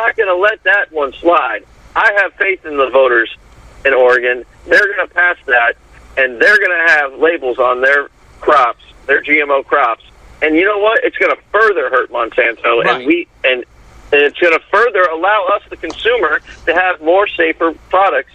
not going to let that one slide. I have faith in the voters in Oregon. They're going to pass that, and they're going to have labels on their crops, their GMO crops. And you know what? It's going to further hurt Monsanto, right. and it's going to further allow us, the consumer, to have more safer products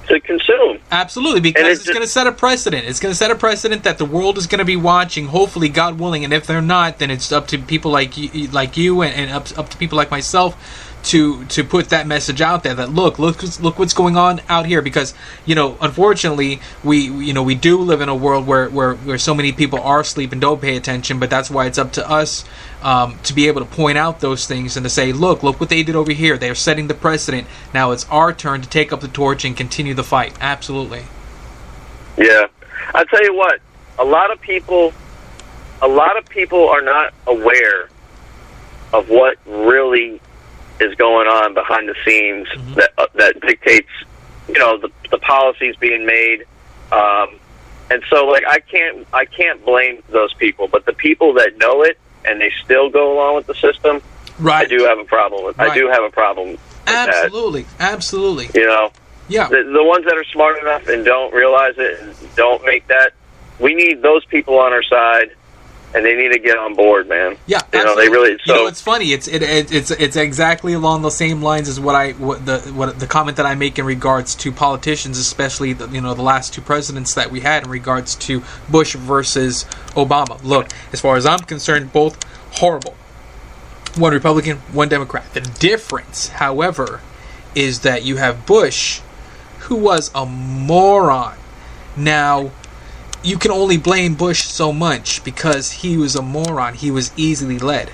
to consume. Absolutely, because it's going to set a precedent. It's going to set a precedent that the world is going to be watching, hopefully, God willing. And if they're not, then it's up to people like you and up to people like myself to put that message out there that look what's going on out here, because unfortunately we do live in a world where so many people are asleep and don't pay attention, but that's why it's up to us to be able to point out those things and to say look what they did over here. They are setting the precedent. Now it's our turn to take up the torch and continue the fight. Absolutely. Yeah, I tell you what, a lot of people are not aware of what really is going on behind the scenes, mm-hmm. that dictates, the policies being made, and so I can't blame those people, but the people that know it and they still go along with the system, right? I do have a problem with. Right. I do have a problem with absolutely, that. Absolutely. Yeah. The ones that are smart enough and don't realize it and don't make that, we need those people on our side. And they need to get on board, man. Yeah, absolutely. They really. So it's funny. It's exactly along the same lines as what the comment that I make in regards to politicians, especially the last two presidents that we had in regards to Bush versus Obama. Look, as far as I'm concerned, both horrible. One Republican, one Democrat. The difference, however, is that you have Bush, who was a moron. Now, you can only blame Bush so much because he was a moron. He was easily led.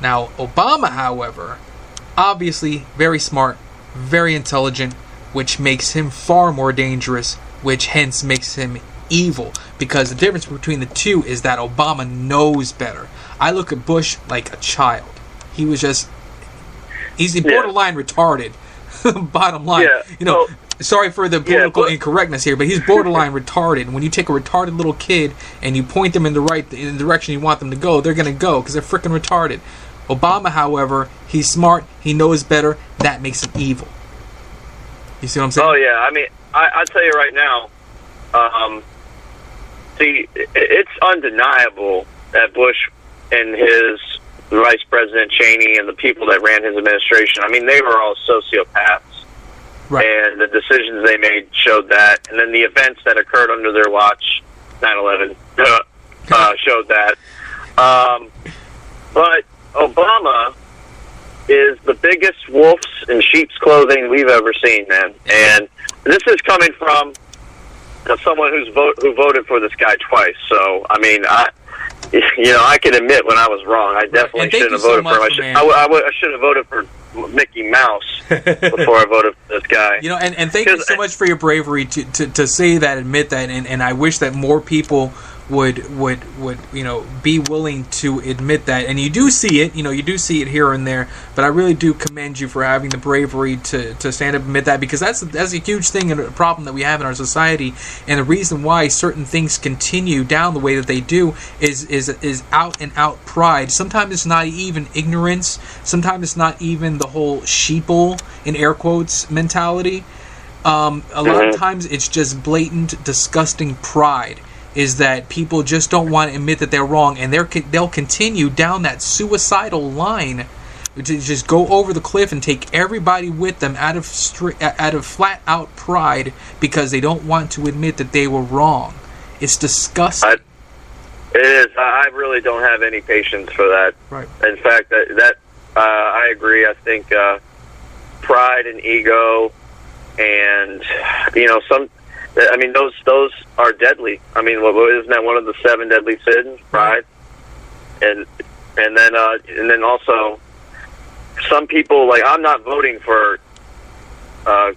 Now, Obama, however, obviously very smart, very intelligent, which makes him far more dangerous, which hence makes him evil. Because the difference between the two is that Obama knows better. I look at Bush like a child. He was he's borderline retarded. Bottom line. Yeah. Sorry for the political incorrectness here, but he's borderline retarded. When you take a retarded little kid and you point them in the direction you want them to go, they're going to go because they're freaking retarded. Obama, however, he's smart, he knows better, that makes him evil. You see what I'm saying? Oh, yeah. I mean, I'll tell you right now, see, it's undeniable that Bush and his Vice President Cheney and the people that ran his administration, I mean, they were all sociopaths. Right. And the decisions they made showed that. And then the events that occurred under their watch, 9/11, showed that. But Obama is the biggest wolves in sheep's clothing we've ever seen, man. And this is coming from someone who voted for this guy twice. So, I mean, I can admit when I was wrong. I definitely shouldn't have voted for him. I should have voted for Mickey Mouse before I voted for this guy. And thank you so much for your bravery to say that, admit that, and I wish that more people would be willing to admit that. And you do see it, you do see it here and there, but I really do commend you for having the bravery to stand up and admit that, because that's a huge thing and a problem that we have in our society. And the reason why certain things continue down the way that they do is out and out pride. Sometimes it's not even ignorance. Sometimes it's not even the whole sheeple, in air quotes, mentality. A lot of times it's just blatant, disgusting pride. Is that people just don't want to admit that they're wrong, and they'll continue down that suicidal line to just go over the cliff and take everybody with them out of flat out pride because they don't want to admit that they were wrong. It's disgusting. It is. I really don't have any patience for that. Right. In fact, that I agree. I think pride and ego, and those are deadly. I mean, isn't that one of the 7 deadly sins? Pride, and then also some people, like, I'm not voting for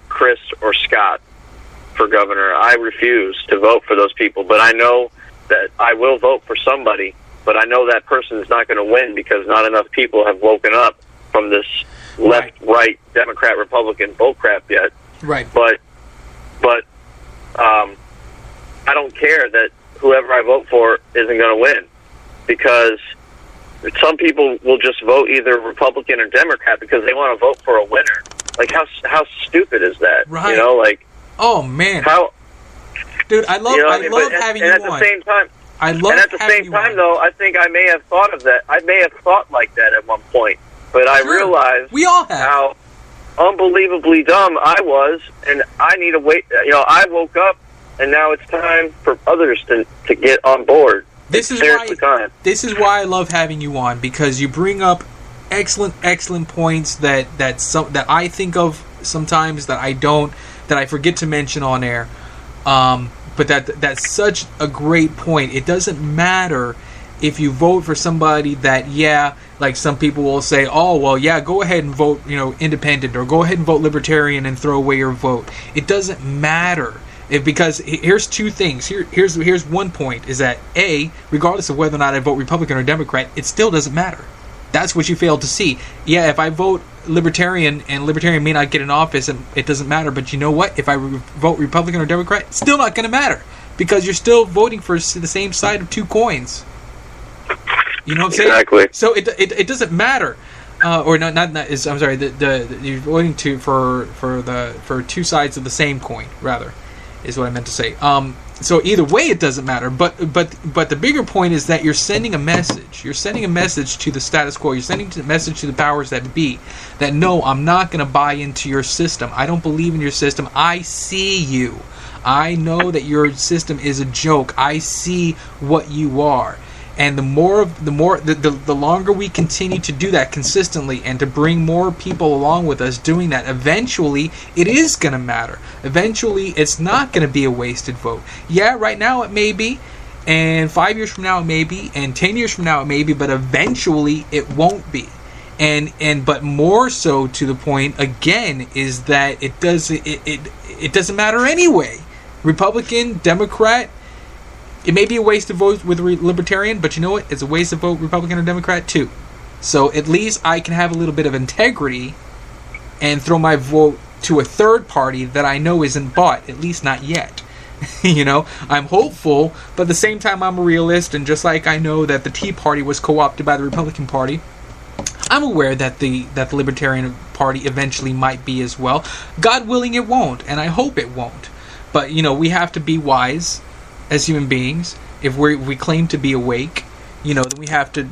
Chris or Scott for governor. I refuse to vote for those people, but I know that I will vote for somebody. But I know that person is not going to win because not enough people have woken up from this left-right Democrat Republican bullcrap yet. Right. But I don't care that whoever I vote for isn't going to win, because some people will just vote either Republican or Democrat because they want to vote for a winner. Like, how stupid is that? Right. You know, like, oh man, dude, I love having you on. At the same time, though, I think I may have thought of that. I may have thought like that at one point, but I realized we all have how unbelievably dumb I was, and I need to wait. You know, I woke up, and now it's time for others to get on board. This is why I love having you on, because you bring up excellent points that I think of sometimes that I forget to mention on air. But that's such a great point. It doesn't matter if you vote for somebody that, like some people will say, oh, well, yeah, go ahead and vote, independent, or go ahead and vote libertarian and throw away your vote. It doesn't matter. Because here's two things. Here's one point, is that A, regardless of whether or not I vote Republican or Democrat, it still doesn't matter. That's what you fail to see. Yeah, if I vote Libertarian and Libertarian may not get in office, and it doesn't matter. But you know what? If I vote Republican or Democrat, it's still not going to matter, because you're still voting for the same side of two coins. You know what I'm saying? Exactly. So it doesn't matter. Or not. I'm sorry. You're voting for two sides of the same coin, rather, is what I meant to say. So either way, it doesn't matter. But the bigger point is that you're sending a message. You're sending a message to the status quo. You're sending a message to the powers that be that, no, I'm not going to buy into your system. I don't believe in your system. I see you. I know that your system is a joke. I see what you are. And the longer we continue to do that consistently, and to bring more people along with us doing that, eventually it is going to matter. Eventually it's not going to be a wasted vote. Yeah, right now it may be, and 5 years from now it may be, and 10 years from now it may be, but eventually it won't be. But more so to the point again is that it doesn't matter anyway. Republican, Democrat. It may be a waste to vote with Libertarian, but you know what? It's a waste to vote Republican or Democrat too. So at least I can have a little bit of integrity and throw my vote to a third party that I know isn't bought, at least not yet. I'm hopeful, but at the same time I'm a realist, and just like I know that the Tea Party was co-opted by the Republican Party, I'm aware that the Libertarian Party eventually might be as well. God willing, it won't, and I hope it won't. But we have to be wise as human beings. If we claim to be awake, then we have to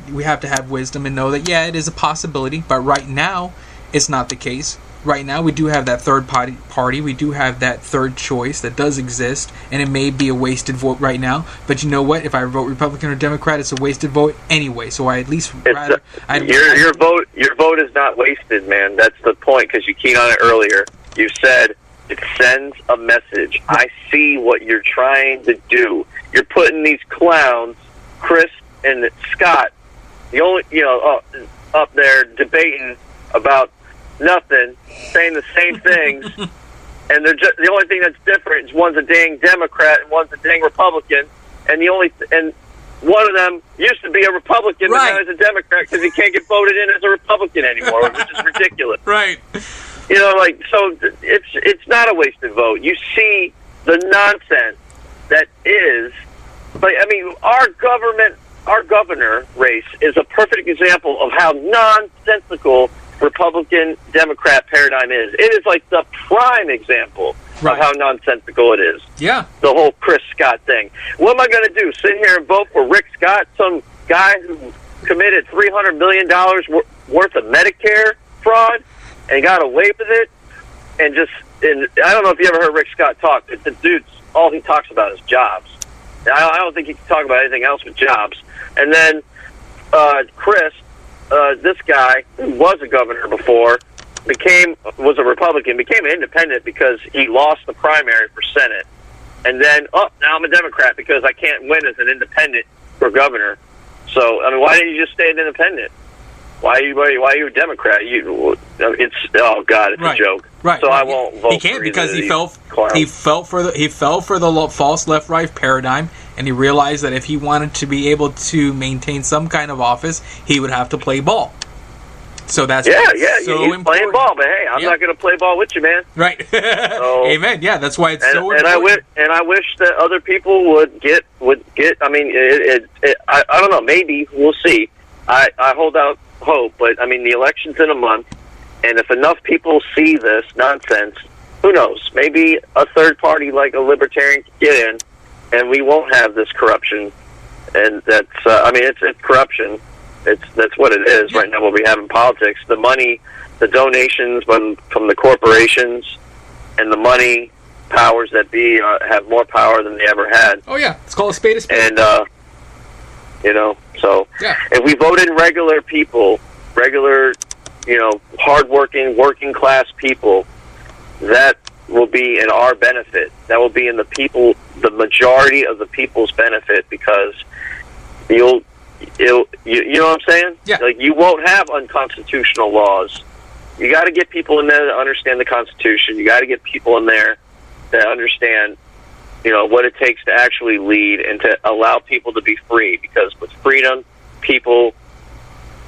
have wisdom and know that it is a possibility. But right now, it's not the case. Right now, we do have that third party. We do have that third choice that does exist, and it may be a wasted vote right now. But you know what? If I vote Republican or Democrat, it's a wasted vote anyway. So I at least your vote is not wasted, man. That's the point, because you keyed on it earlier. You said it sends a message. I see what you're trying to do. You're putting these clowns, Chris and Scott, up there debating about nothing, saying the same things, and they're just, the only thing that's different is one's a dang Democrat and one's a dang Republican, and one of them used to be a Republican, right, but now he's a Democrat because he can't get voted in as a Republican anymore, which is ridiculous. Right. So it's not a wasted vote. You see the nonsense that is, our governor race is a perfect example of how nonsensical Republican-Democrat paradigm is. It is like the prime example of how nonsensical it is. Yeah. The whole Chris Scott thing. What am I going to do? Sit here and vote for Rick Scott, some guy who committed $300 million worth of Medicare fraud and got away with it? And I don't know if you ever heard Rick Scott talk. The dude's, all he talks about is jobs. I don't think he can talk about anything else but jobs. And then Chris, this guy who was a governor before, was a Republican, became an independent because he lost the primary for Senate. And then, now I'm a Democrat because I can't win as an independent for governor. So, why didn't you just stay an independent? Why are you a Democrat? It's a joke. Right. So I won't vote. He can't, for because he fell for the false left-right paradigm, and he realized that if he wanted to be able to maintain some kind of office, he would have to play ball. So that's he's important. Playing ball, but hey, I'm not going to play ball with you, man. Right. Amen. Yeah, that's why it's so important. And I wish that other people would get. I don't know. Maybe we'll see. I hold out hope, but I mean, the election's in a month, and if enough people see this nonsense, who knows? Maybe a third party like a libertarian can get in, and we won't have this corruption. And that's, I mean, it's corruption. That's what it is right now. What we have in politics, the money, the donations from the corporations, and the money powers that be have more power than they ever had. Oh yeah, it's called a spade a spade. And so if we vote in regular people, hardworking, working class people, that will be in our benefit. That will be in the majority of the people's benefit, because you know what I'm saying? Yeah. Like, you won't have unconstitutional laws. You got to get people in there to understand the Constitution. You got to get people in there that understand, what it takes to actually lead and to allow people to be free. Because with freedom, people,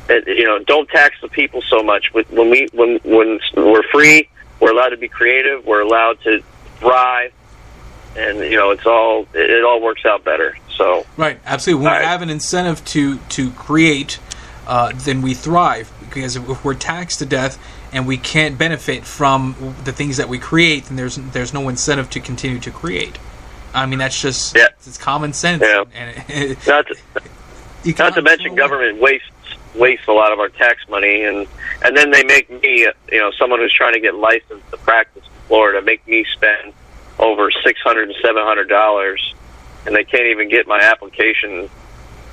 don't tax the people so much. When we're free, we're allowed to be creative. We're allowed to thrive, and it all works out better. So right, absolutely. When we have an incentive to create, then we thrive. Because if we're taxed to death and we can't benefit from the things that we create, then there's no incentive to continue to create. I mean, that's just it's common sense. Yeah. And not to mention government wastes a lot of our tax money, and then they make me, someone who's trying to get licensed to practice in Florida, make me spend over $600 and $700, and they can't even get my application.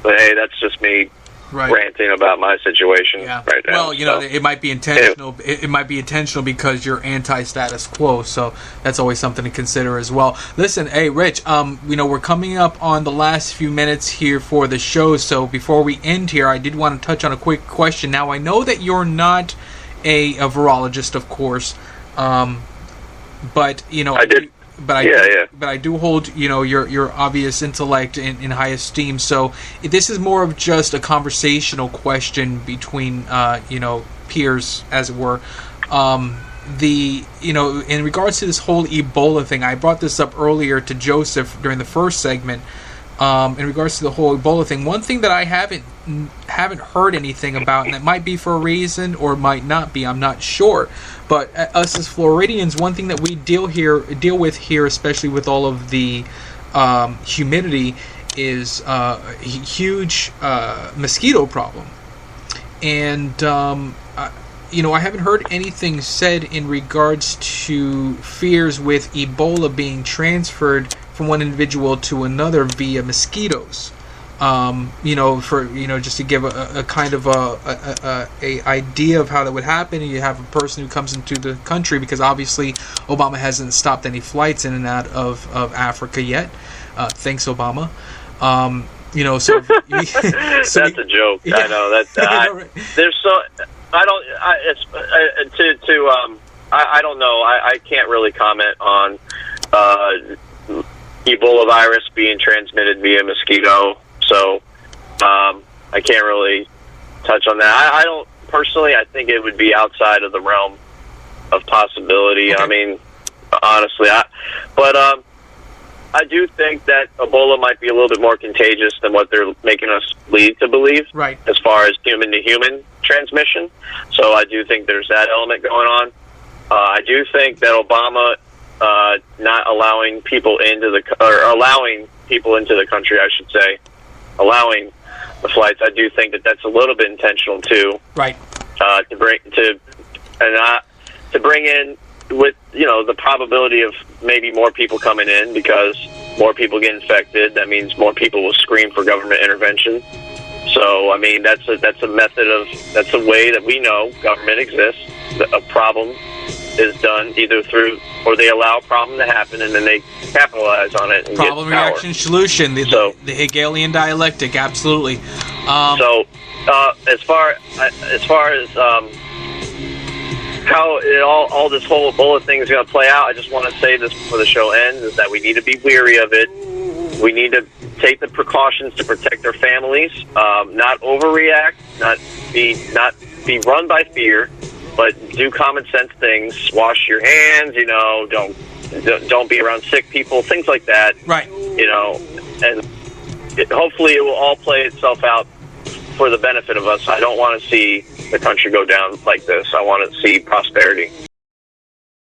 But hey, that's just me ranting about my situation right now. Well, it might be intentional. It might be intentional because you're anti-status quo. So that's always something to consider as well. Listen, hey, Rich. We're coming up on the last few minutes here for the show. So before we end here, I did want to touch on a quick question. Now, I know that you're not a virologist, of course, but I did. But I do hold your obvious intellect in high esteem. So this is more of just a conversational question between peers, as it were. In regards to this whole Ebola thing, I brought this up earlier to Joseph during the first segment. In regards to the whole Ebola thing, one thing that I haven't heard anything about, and that might be for a reason or might not be, I'm not sure. But us as Floridians, one thing that we deal with here, especially with all of the humidity, is a huge mosquito problem. And I haven't heard anything said in regards to fears with Ebola being transferred from one individual to another via mosquitoes. Just to give a kind of a idea of how that would happen. You have a person who comes into the country, because obviously Obama hasn't stopped any flights in and out of Africa yet. Thanks, Obama. So that's a joke. Yeah. I know that. There's so I don't know. I can't really comment on Ebola virus being transmitted via mosquito. So I can't really touch on that. I don't personally. I think it would be outside of the realm of possibility. Okay. I mean, honestly, but I do think that Ebola might be a little bit more contagious than what they're making us lead to believe. Right. As far as human to human transmission. So I do think there's that element going on. I do think that Obama not allowing people allowing people into the country, I should say, allowing the flights, I do think that that's a little bit intentional too. Right. To bring in with the probability of maybe more people coming in, because more people get infected. That means more people will scream for government intervention. So I mean that's a way that we know government exists. A problem is done either through, or they allow a problem to happen and then they capitalize on it and problem, get power. Reaction, solution, the Hegelian dialectic, absolutely. So as far as how all this whole Ebola thing is going to play out, I just want to say this before the show ends, is that we need to be weary of it. We need to take the precautions to protect our families, not overreact, not be run by fear, but do common sense things. Wash your hands, don't be around sick people, things like that. Right. And hopefully it will all play itself out for the benefit of us. I don't want to see the country go down like this. I want to see prosperity.